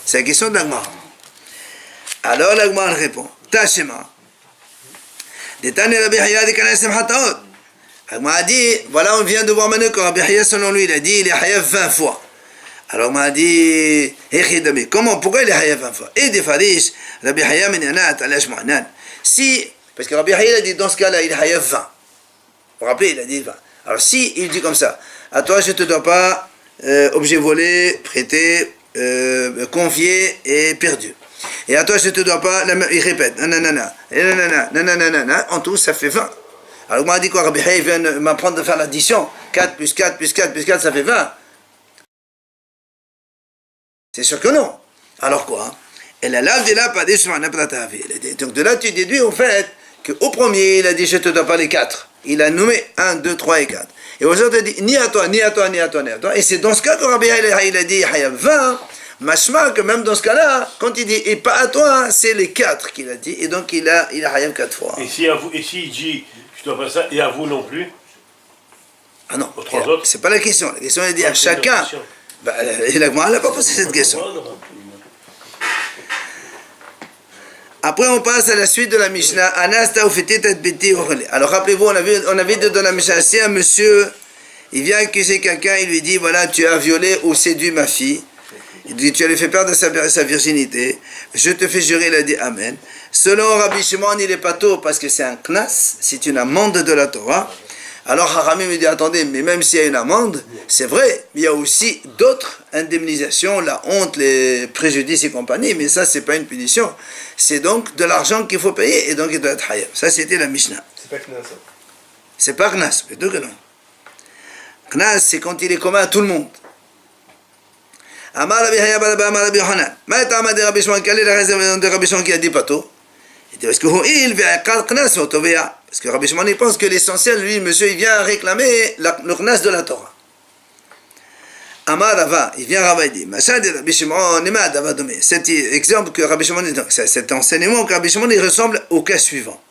[SPEAKER 2] C'est la question de l'Agmar. Alors l'Agmar répond Tashema. Détane Rabbi Haya de Kanasem Hataot. L'Agmar a dit voilà, on vient de voir maintenant que Rabbi Haya, selon lui, il a dit il est Hayav 20 fois. Alors on m'a dit, comment, pourquoi il est Hayab 20 fois? Et des Farish, Rabbi Hayab Minanat, Alash Mu'anan. Si, parce que Rabbi Hayab a dit dans ce cas-là, il est Hayab 20. Vous vous rappelez, il a dit 20. Alors si il dit comme ça, à toi je ne te dois pas objet volé, prêté, confié et perdu. Et à toi je ne te dois pas, il répète, nanana, en tout ça fait 20. Alors on m'a dit quoi, Rabbi Hayab vient m'apprendre de faire l'addition, 4 plus 4 plus 4 plus 4, ça fait 20. C'est sûr que non. Alors quoi? Donc de là tu déduis au fait qu'au premier il a dit je ne te dois pas les 4. Il a nommé 1, 2, 3 et 4. Et aux autres il dit ni à toi, ni à toi, ni à toi, ni à toi. Et c'est dans ce cas que Rabbi il a dit Hayab 20. Mashma que même dans ce cas-là, quand il dit et pas à toi, c'est les 4 qu'il a dit. Et donc il a Hayab 4 fois.
[SPEAKER 5] Et si à vous, et s'il dit je dois pas ça, et à vous non plus?
[SPEAKER 2] Ah non,
[SPEAKER 5] aux 3 autres?
[SPEAKER 2] c'est pas la question. La question, elle dit à chacun. Bah, il n'a pas posé cette question. Après, on passe à la suite de la Mishnah. Alors, rappelez-vous, on avait dit dans la Mishnah, si un monsieur, il vient accuser quelqu'un, il lui dit, voilà, tu as violé ou séduit ma fille. Il dit, tu as fait perdre sa virginité. Je te fais jurer, il a dit Amen. Selon Rabbi Shimon, il n'est pas tôt parce que c'est un knas, c'est une amende de la Torah. Alors Haramim me dit, attendez, mais même s'il y a une amende, c'est vrai, il y a aussi d'autres indemnisations, la honte, les préjudices et compagnie, mais ça, c'est pas une punition. C'est donc de l'argent qu'il faut payer, et donc il doit être hayab. Ça, c'était la Mishnah.
[SPEAKER 1] C'est pas Knas.
[SPEAKER 2] C'est pas Knas, plutôt que non. Knas, c'est quand il est commun à tout le monde. Amar Rabbi Hayab Amar Rabbi Yohanan. Ma'etama de Rabbi Shimon, quelle est la raison de Rabbi Shimon qui a dit pas tôt? Il dit, parce que il vient Knas au Tovea. Parce que Rabbi Shimon, il pense que l'essentiel, lui, monsieur, il vient réclamer le Knas de la Torah. Amar Rava, il vient Rava, il dit, Rabbi Shimon, cet exemple que Rabbi Shimon, cet enseignement que Rabbi Shimon, il ressemble au cas suivant.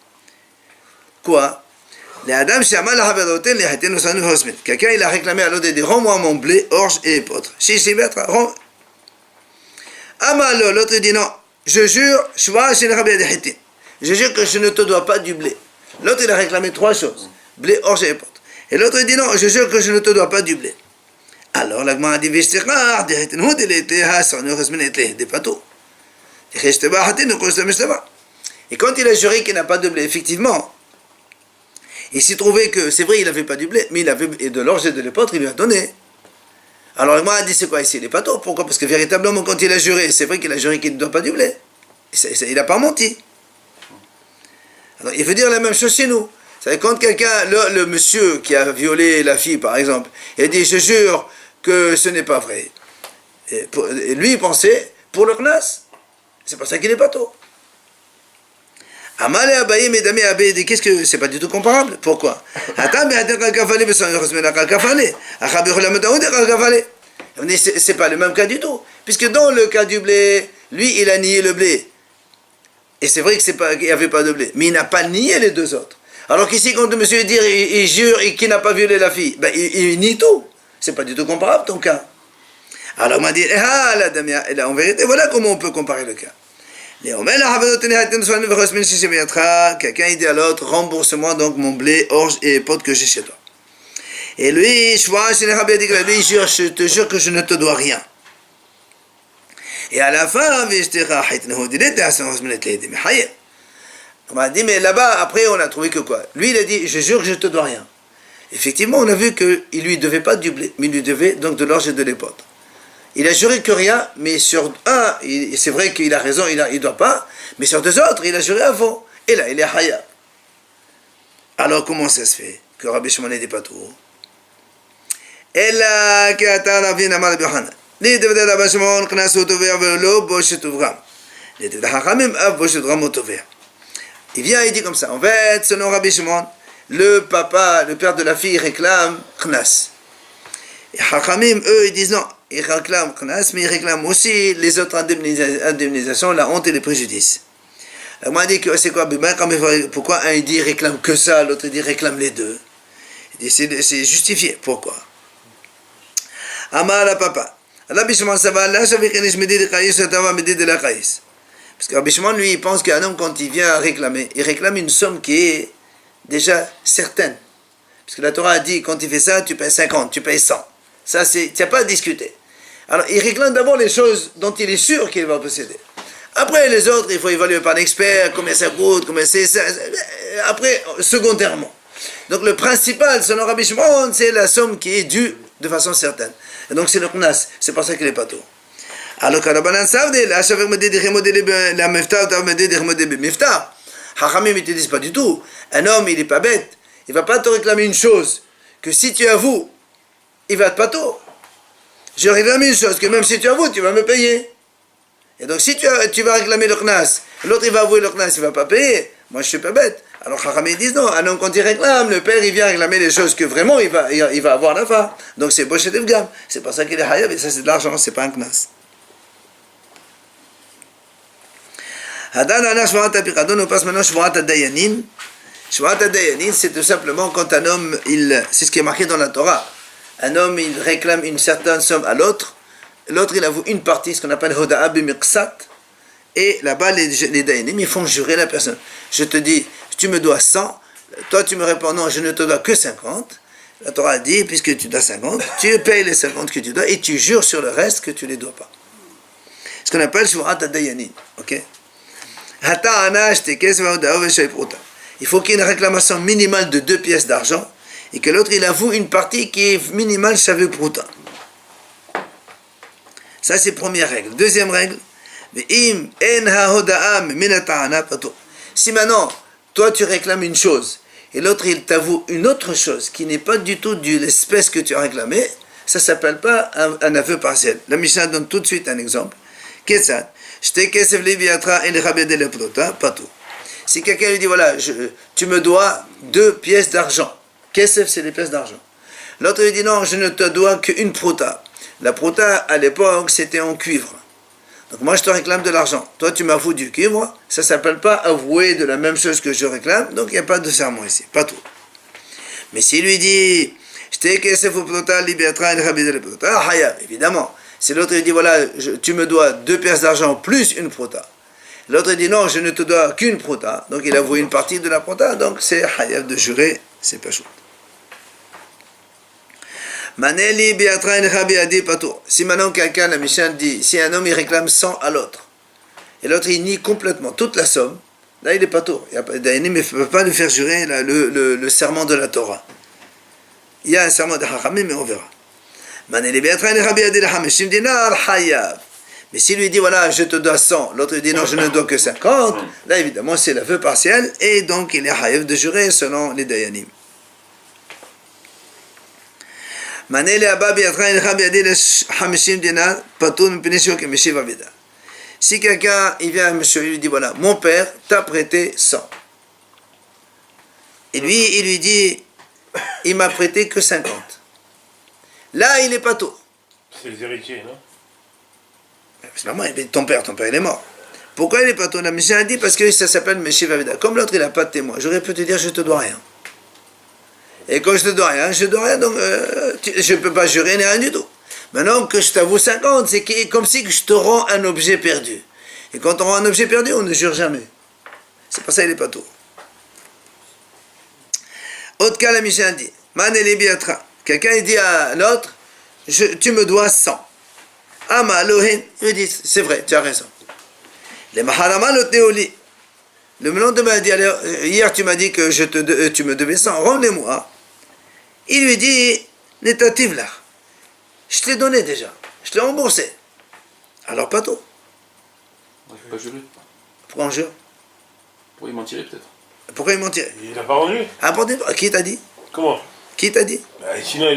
[SPEAKER 2] Quoi? Quelqu'un, il a réclamé à l'autre, il dit, rends-moi mon blé, orge et épeautre. Amar, l'autre dit, non, je jure, je jure que je ne te dois pas du blé. L'autre, il a réclamé 3 choses. Blé, orge et épeautre. Et l'autre, il dit non, je jure que je ne te dois pas du blé. Alors, la Gemara dit, et quand il a juré qu'il n'a pas de blé, effectivement, il s'est trouvé que, c'est vrai, il n'avait pas du blé, mais il avait de l'orge et de l'épeautre, il lui a donné. Alors, la Gemara dit, c'est quoi ici? Il n'est pas tôt. Pourquoi? Parce que véritablement, quand il a juré, c'est vrai qu'il a juré qu'il ne doit pas du blé. Il n'a pas menti. Alors, il veut dire la même chose chez nous. C'est quand quelqu'un, le monsieur qui a violé la fille, par exemple, il dit, je jure que ce n'est pas vrai. Et lui, il pensait, pour le Knas, c'est pour ça qu'il n'est pas tôt. Amalé Abaye, mesdames et Abaye, dit, qu'est-ce que, c'est pas du tout comparable. Pourquoi? C'est pas le même cas du tout. Puisque dans le cas du blé, lui, il a nié le blé. Et c'est vrai qu'il n'y avait pas de blé. Mais il n'a pas nié les 2 autres. Alors qu'ici, quand le monsieur dit, il jure et qu'il n'a pas violé la fille, ben, il nie tout. C'est pas du tout comparable ton cas. Alors on m'a dit, en vérité, voilà comment on peut comparer le cas. Quelqu'un il dit à l'autre, rembourse-moi donc mon blé, orge et épeautre que j'ai chez toi. Et lui, il jure, je te jure que je ne te dois rien. Et à la fin, on m'a dit, mais là-bas, après, on a trouvé que quoi? Lui, il a dit, je jure que je ne te dois rien. Effectivement, on a vu qu'il ne lui devait pas du blé, mais il lui devait donc de l'orge et de l'épeautre. Il a juré que rien, mais sur un, c'est vrai qu'il a raison, il ne doit pas, mais sur 2 autres, il a juré à fond. Et là, il est hayab. Alors, comment ça se fait que Rabbi Shimon n'était pas tout? Et là, il vient et il dit comme ça. En fait, selon Rabbi Shimon, le père de la fille réclame Knas. Et Hachamim, eux, ils disent non, ils réclament Knas, mais ils réclament aussi les autres indemnisations, la honte et les préjudices. Alors moi, il dit que c'est quoi? Pourquoi un il dit réclame que ça, l'autre il dit réclame les 2? Il dit c'est justifié. Pourquoi? Amar la papa. Rabbi Shimon Sava, là, ça veut dire que me dit de la Kaïs. Parce que Rabbi Shimon, lui, il pense qu'un homme, quand il vient réclamer, il réclame une somme qui est déjà certaine. Parce que la Torah a dit, quand il fait ça, tu payes 50, tu payes 100. Ça, il n'y a pas à discuter. Alors, il réclame d'abord les choses dont il est sûr qu'il va posséder. Après, les autres, il faut évaluer par un expert, combien ça coûte, combien c'est ça. Après, secondairement. Donc, le principal, selon Rabbi Shimon, c'est la somme qui est due de façon certaine. Et donc, c'est le Knas. C'est pour ça qu'il est pas tout. Alors, quand Rabbanan savent, la Shavek me dit la Mefta, ou me dit Mefta. Hachamim, ils te disent pas du tout. Un homme, il est pas bête. Il va pas te réclamer une chose que si tu avoues, il va te pas tout. Je réclame une chose que même si tu avoues, tu vas me payer. Et donc, si tu vas réclamer le Knas, l'autre il va avouer le Knas, il va pas payer. Moi, je suis pas bête. Alors, Hachamim disent non. Un homme, quand il réclame, le père, il vient réclamer les choses que vraiment il va avoir la fin. Donc, c'est Bochet Evgam. C'est pour ça qu'il est Hayav, et ça, c'est de l'argent, c'est pas un Knas. On passe maintenant Shvurat Dayanin. Shvurat Dayanin, c'est tout simplement quand un homme, c'est ce qui est marqué dans la Torah. Un homme, il réclame une certaine somme à l'autre. L'autre, il avoue une partie, ce qu'on appelle Hoda'a b'miqsat. Et là-bas, les Dayanim, ils font jurer la personne. Je te dis, tu me dois 100. Toi, tu me réponds, non, je ne te dois que 50. La Torah dit, puisque tu dois 50, tu payes les 50 que tu dois et tu jures sur le reste que tu ne les dois pas. Ce qu'on appelle Shvurat Dayanin. Ok? Il faut qu'il y ait une réclamation minimale de 2 pièces d'argent et que l'autre il avoue une partie qui est minimale chaveh prouta. Ça c'est première règle. Deuxième règle, si maintenant toi tu réclames une chose et l'autre il t'avoue une autre chose qui n'est pas du tout de l'espèce que tu as réclamée, ça s'appelle pas un aveu partiel. La Mishnah donne tout de suite un exemple. Qu'est-ce que si quelqu'un lui dit voilà, tu me dois 2 pièces d'argent. Kesef, c'est les pièces d'argent. L'autre lui dit non, je ne te dois qu'une prouta. La prouta à l'époque c'était en cuivre. Donc moi je te réclame de l'argent. Toi tu m'avoues du cuivre, ça s'appelle pas avouer de la même chose que je réclame, donc il n'y a pas de serment ici, pas tout. Mais s'il lui dit évidemment. Si l'autre dit voilà, tu me dois 2 pièces d'argent plus une prota. L'autre dit non, je ne te dois qu'une prota. Donc il a avoué une partie de la prota, donc c'est hayav de jurer, c'est pas chaud. Maneli biatra in patour. Si maintenant quelqu'un, la Mishnah dit, si un homme il réclame 100 à l'autre, et l'autre il nie complètement toute la somme, là il est patour. Il ne peut pas lui faire jurer le serment de la Torah. Il y a un serment de Hachamim, mais on verra. Mais s'il lui dit voilà je te dois 100, l'autre lui dit non je ne dois que 50, là évidemment c'est l'aveu partiel et donc il est hayav de jurer selon les dayanim. Si quelqu'un il vient à monsieur il lui dit voilà mon père t'a prêté 100 et lui il lui dit il m'a prêté que 50. Là, il est pas tôt.
[SPEAKER 5] C'est les héritiers, non?
[SPEAKER 2] C'est normal, ton père il est mort. Pourquoi il est pas tôt? La Mishnah a dit parce que ça s'appelle Meshiv Aveda. Comme l'autre, il n'a pas de témoin. J'aurais pu te dire, je te dois rien. Et quand je te dois rien, donc je ne peux pas jurer ni rien du tout. Maintenant que je t'avoue 50, c'est comme si je te rends un objet perdu. Et quand on rend un objet perdu, on ne jure jamais. C'est pour ça qu'il est pas tôt. Autre cas, la Mishnah dit, Maneli biatra. Quelqu'un il dit à l'autre, tu me dois 100. Ama lohin, il dit, c'est vrai, tu as raison. Le maharama le théoli. Le lendemain, il dit, hier tu m'as dit que tu me devais 100, rends-les-moi. Il lui dit, netativ là. Je te l'ai donné déjà, je te l'ai remboursé. Alors pas tôt.
[SPEAKER 6] Il ne faut pas jurer.
[SPEAKER 2] Pourquoi on jure?
[SPEAKER 6] Pour y mentir peut-être.
[SPEAKER 2] Pourquoi il mentirait?
[SPEAKER 5] Il n'a pas rendu.
[SPEAKER 2] Ah, qui t'a dit?
[SPEAKER 5] Comment?
[SPEAKER 2] Qui t'a dit?
[SPEAKER 5] Sinon, il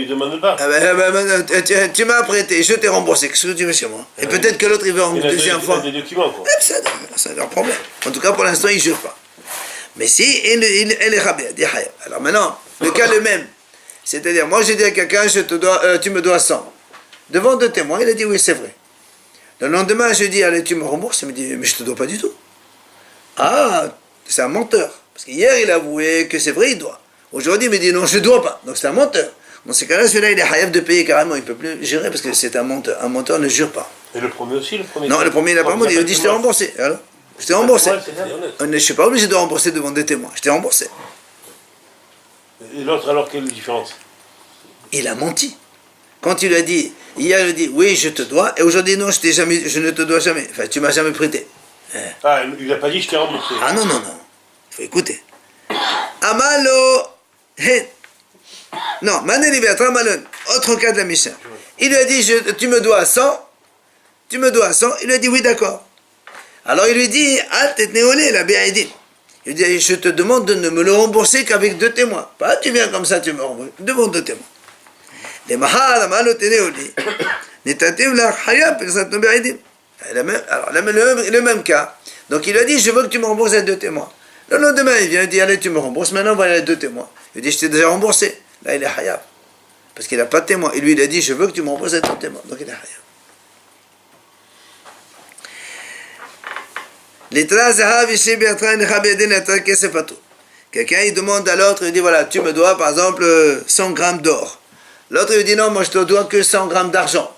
[SPEAKER 5] ne demande pas.
[SPEAKER 2] Tu m'as prêté, je t'ai remboursé. Qu'est-ce que tu veux chez moi? Et peut-être que l'autre, il veut en deuxième fois.
[SPEAKER 5] Il a des documents, quoi.
[SPEAKER 2] C'est leur problème. En tout cas, pour l'instant, il ne jure pas. Mais si, elle est rabia, dit hayab. Alors maintenant, le cas le même. C'est-à-dire, moi, j'ai dit à quelqu'un, tu me dois 100. Devant 2 témoins, il a dit oui, c'est vrai. Le lendemain, je dis, allez, tu me rembourses. Il me dit, mais je ne te dois pas du tout. Ah, c'est un menteur. Parce qu'hier, il a avoué que c'est vrai, il doit. Aujourd'hui, il me dit non, je ne dois pas. Donc c'est un menteur. Dans ces cas-là, celui-là, il est hayav de payer carrément. Il ne peut plus gérer parce que c'est un menteur. Un menteur ne jure pas.
[SPEAKER 5] Et le premier aussi,
[SPEAKER 2] Non, le premier, il n'a pas menti. Il a dit je t'ai remboursé. Alors, je t'ai remboursé. Je ne suis pas obligé de rembourser devant des témoins. Je t'ai remboursé.
[SPEAKER 5] Et l'autre, alors, quelle différence?
[SPEAKER 2] Il a menti. Quand il lui a dit, hier il lui dit, oui, je te dois, et aujourd'hui, non, je ne te dois jamais. Enfin, tu m'as jamais prêté.
[SPEAKER 5] Ah, il n'a pas dit je t'ai remboursé.
[SPEAKER 2] Ah non, non, non. Il faut écouter. Amalo, non, Maneli Beatra Malon, autre cas de la Mishnah. Il lui a dit, tu me dois 100, tu me dois 100, il lui a dit, oui, d'accord. Alors il lui dit, la Béaïdin. Il dit, je te demande de ne me le rembourser qu'avec 2 témoins. Pas tu viens comme ça, tu me rembourses, devant 2 témoins. Les mahal, amalo, teneoli. Netatim la chaya, pesat no Béaïdin. Alors, le même cas. Donc il lui a dit, je veux que tu me rembourses avec 2 témoins. Le lendemain, il vient, il dit, allez, tu me rembourses, maintenant voilà les 2 témoins. Il dit, je t'ai déjà remboursé. Là, il est hayab. Parce qu'il n'a pas de témoin. Et lui, il a dit, je veux que tu me rembourses avec 2 témoins. Donc il est hayab. Quelqu'un, il demande à l'autre, il dit, voilà, tu me dois, par exemple, 100 grammes d'or. L'autre, il dit, non, moi, je te dois que 100 grammes d'argent.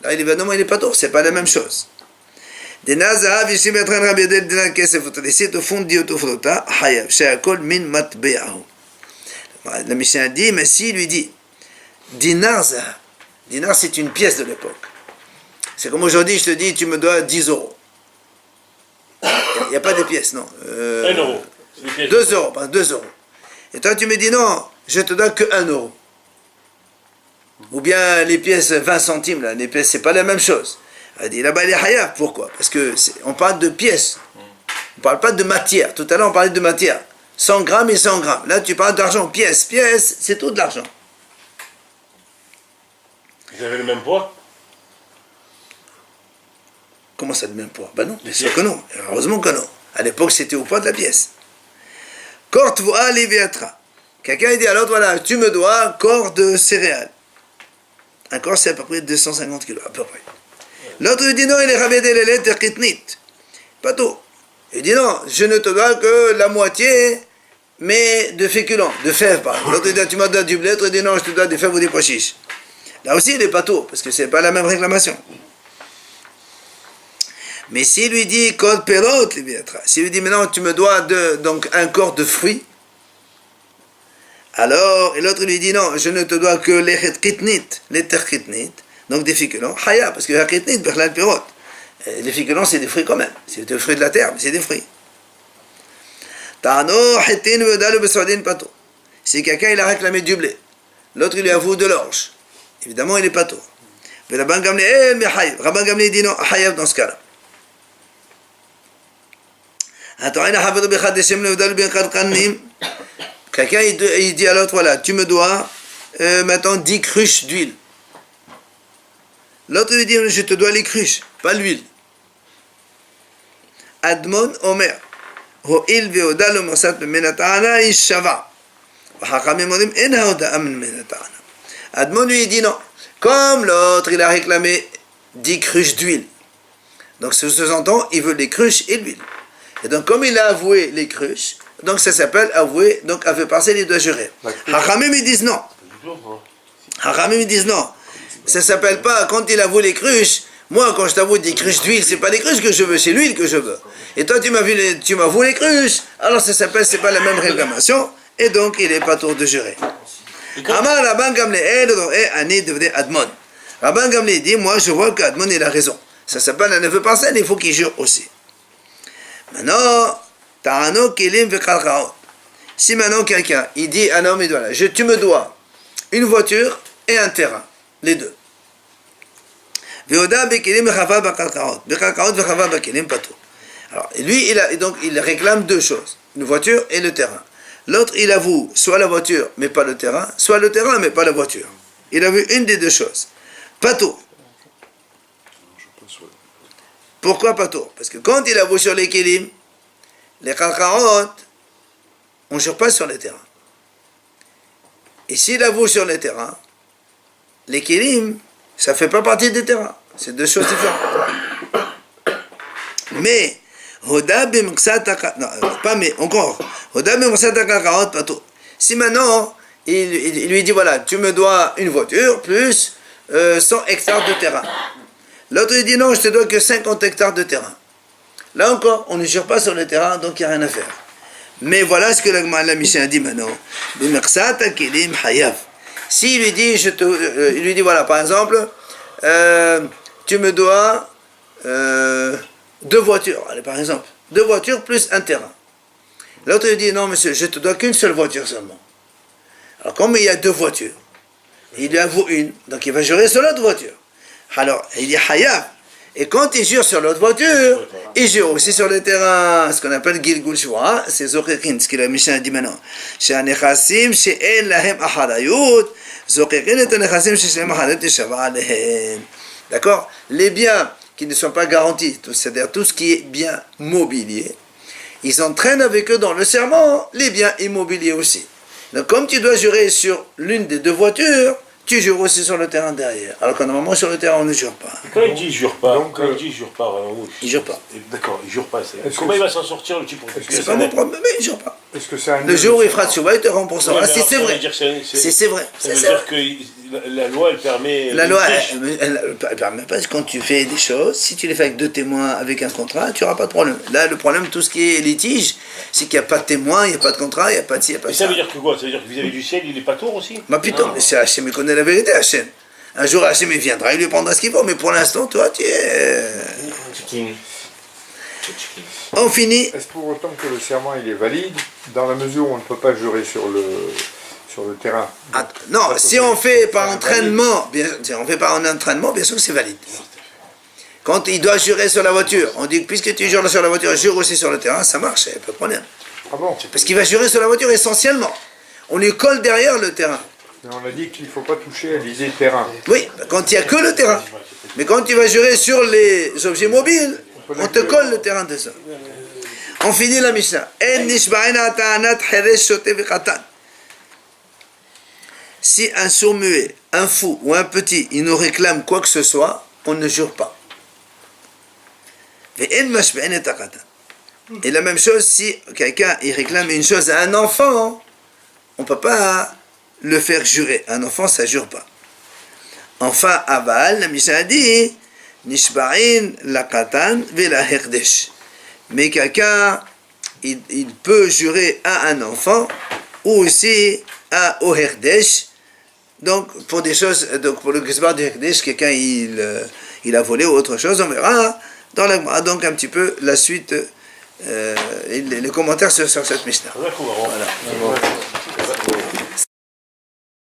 [SPEAKER 2] Là, il dit, non, il n'est pas d'or, c'est pas la même chose. Ici, au fond, dit la Mishnah dit, mais s'il lui dit, dinar zahav, dinar c'est une pièce de l'époque. C'est comme aujourd'hui, je te dis, tu me dois 10 euros. Il n'y a pas de pièces, non.
[SPEAKER 5] 1 euro.
[SPEAKER 2] 2 euros, pas 2 euros. Et toi, tu me dis, non, je te dois que 1 euro. Ou bien les pièces 20 centimes, là, les pièces, c'est pas la même chose. Elle dit, là-bas, il est hayab. Pourquoi? Parce que on parle de pièces. On ne parle pas de matière. Tout à l'heure, on parlait de matière. 100 grammes et 100 grammes. Là, tu parles d'argent. Pièce, pièce, c'est tout de l'argent.
[SPEAKER 5] Vous avez le même poids?
[SPEAKER 2] Comment ça, le même poids? Ben non, bien sûr que non. Heureusement que non. À l'époque, c'était au poids de la pièce. Kortvoa leviatra. Quelqu'un dit à l'autre, voilà, tu me dois un corps de céréales. Un corps, c'est à peu près 250 kilos, à peu près. L'autre lui dit, non, il est ravédé les lettres de kitnit. Pas tout. Il dit, non, je ne te dois que la moitié, mais de féculents, de fèves, par exemple. L'autre dit, tu m'as donné du blé. L'autre dit, non, je te dois des fèves ou des pois chiches. Là aussi, il n'est pas tout, parce que ce n'est pas la même réclamation. Mais s'il lui dit, code perot, s'il lui dit, maintenant, tu me dois donc un corps de fruits, alors, et l'autre lui dit, non, je ne te dois que les kitnit, les terkitnit, donc des féculents, haya, parce que la kitnit, berlal perot. Les féculents, c'est des fruits quand même. C'est des fruits de la terre, mais c'est des fruits. Si quelqu'un il a réclamé du blé, l'autre il lui avoue de l'orge, évidemment il est pas tôt. Mais Rabban Gamliel dit non, hayab dans ce cas-là. Quelqu'un il dit à l'autre, voilà, tu me dois maintenant 10 cruches d'huile. L'autre lui dit, je te dois les cruches, pas l'huile. Admon Omer, Ho'il ve'oda lo mosat bemenata'ana ishava. V'chachamim odim en ha'oda amen menata'ana. Admon lui dit non. Comme l'autre, il a réclamé 10 cruches d'huile. Donc, ce sous-entend, il veut les cruches et l'huile. Et donc, comme il a avoué les cruches, donc ça s'appelle avouer, donc avait passé, il doit jurer. Hachamim, ils disent non. Hachamim, ils disent non. Ça s'appelle pas, quand il avoue les cruches, moi, quand je t'avoue des cruches d'huile, c'est pas les cruches que je veux, c'est l'huile que je veux. Et toi, tu m'avoues les cruches, alors ça s'appelle, c'est pas la même réclamation, et donc il n'est pas tour de jurer. Amar Rabban Gamliel, Ani devenait Admon. Rabban Gamliel dit, moi, je vois qu'Admon, il a raison. Ça s'appelle un neveu parcelle, il faut qu'il jure aussi. Maintenant, Ta'ano Kelim Vekalchaot. Si maintenant quelqu'un, il dit à un homme, tu me dois une voiture et un terrain, les deux. Alors, lui, il réclame 2 choses, une voiture et le terrain. L'autre, il avoue soit la voiture, mais pas le terrain, soit le terrain, mais pas la voiture. Il a vu une des 2 choses. Pas tout. Pourquoi pas tout? Parce que quand il avoue sur les kélim, les kalkaot, on ne jure pas sur les terrains. Et s'il avoue sur les terrains, les kélim, ça ne fait pas partie des terrains. C'est 2 choses différentes. Mais, si maintenant, il lui dit, voilà, tu me dois une voiture plus 100 hectares de terrain. L'autre, il dit, non, je te dois que 50 hectares de terrain. Là encore, on ne jure pas sur le terrain, donc il n'y a rien à faire. Mais voilà ce que la Mishnah dit maintenant. S'il lui dit, il lui dit, voilà, par exemple, tu me dois 2 voitures, allez, par exemple, 2 voitures plus un terrain. L'autre lui dit, non monsieur, je te dois qu'une seule voiture seulement. Alors comme il y a 2 voitures, il lui avoue une, donc il va jurer sur l'autre voiture. Alors, il dit hayab. Et quand il jure sur l'autre voiture, il jure aussi sur le terrain, ce qu'on appelle Gilgul Shua, c'est Zokikin, ce que la Mishnah dit maintenant. She'anechassim she'en lahem ahadayut, Zokikin et anechassim she'en ahadayut teshava alehem. D'accord? Les biens qui ne sont pas garantis, c'est-à-dire tout ce qui est bien mobilier, ils entraînent avec eux dans le serment les biens immobiliers aussi. Donc comme tu dois jurer sur l'une des 2 voitures, tu jures aussi sur le terrain derrière. Alors que normalement sur le terrain on ne jure pas.
[SPEAKER 5] Quand il dit jure pas,
[SPEAKER 4] Donc,
[SPEAKER 5] quand il dit jure pas, oui.
[SPEAKER 2] Il jure pas.
[SPEAKER 5] D'accord, il jure pas.
[SPEAKER 4] Est-ce
[SPEAKER 5] Comment
[SPEAKER 4] que
[SPEAKER 5] il va s'en sortir le type pour
[SPEAKER 2] C'est pas mon problème, mais il jure pas.
[SPEAKER 4] Est-ce que c'est un
[SPEAKER 2] Le jour où il fera tchouva, il te remboursera.
[SPEAKER 5] Ouais,
[SPEAKER 2] Si c'est vrai. Si c'est vrai.
[SPEAKER 5] Ça veut
[SPEAKER 2] C'est
[SPEAKER 5] dire
[SPEAKER 2] vrai.
[SPEAKER 5] que la loi, elle permet.
[SPEAKER 2] La loi,
[SPEAKER 5] triche.
[SPEAKER 2] elle permet pas, quand tu fais des choses, si tu les fais avec 2 témoins, avec un contrat, tu n'auras pas de problème. Là, le problème, tout ce qui est litige, c'est qu'il n'y a pas de témoin, il n'y a pas de contrat, il n'y a pas de ci, il n'y a pas
[SPEAKER 5] Mais
[SPEAKER 2] de
[SPEAKER 5] ça
[SPEAKER 2] ça.
[SPEAKER 5] veut dire que quoi? Ça veut dire que vis-à-vis du ciel, il est pas tour aussi?
[SPEAKER 2] Mais putain, mais c'est Hachem, il connaît la vérité, Hachem. Un jour, Hachem, il viendra, il lui prendra ce qu'il faut, mais pour l'instant, toi, tu es...
[SPEAKER 1] Chicken.
[SPEAKER 2] On finit.
[SPEAKER 4] Est-ce pour autant que le serment il est valide, dans la mesure où on ne peut pas jurer sur le terrain?
[SPEAKER 2] Ah, non, si on fait par entraînement, si on fait par un entraînement, bien sûr que c'est valide. Quand il doit jurer sur la voiture, on dit que puisque tu jures sur la voiture, jure aussi sur le terrain, ça marche, il n'y a pas de problème.
[SPEAKER 4] Ah bon?
[SPEAKER 2] Parce qu'il va jurer sur la voiture essentiellement. On lui colle derrière le terrain.
[SPEAKER 4] Mais on a dit qu'il ne faut pas toucher à l'idée terrain.
[SPEAKER 2] Oui, quand il n'y a que le terrain. Mais quand tu vas jurer sur les objets mobiles, on te colle le terrain de ça. On finit la Mishnah. Si un sourd-muet, un fou ou un petit, il nous réclame quoi que ce soit, on ne jure pas. Et la même chose, si quelqu'un il réclame une chose à un enfant, on ne peut pas le faire jurer. Un enfant, ça ne jure pas. Enfin, Aval, la Mishnah dit, Nishba'in la katan vela herdesh. Mais quelqu'un, il peut jurer à un enfant ou aussi à au herdesh. Donc, pour des choses, donc pour le Gizbar du herdesh, quelqu'un il a volé ou autre chose, on verra dans la, donc un petit peu la suite, les commentaires sur cette Mishnah.
[SPEAKER 5] D'accord.
[SPEAKER 2] Voilà.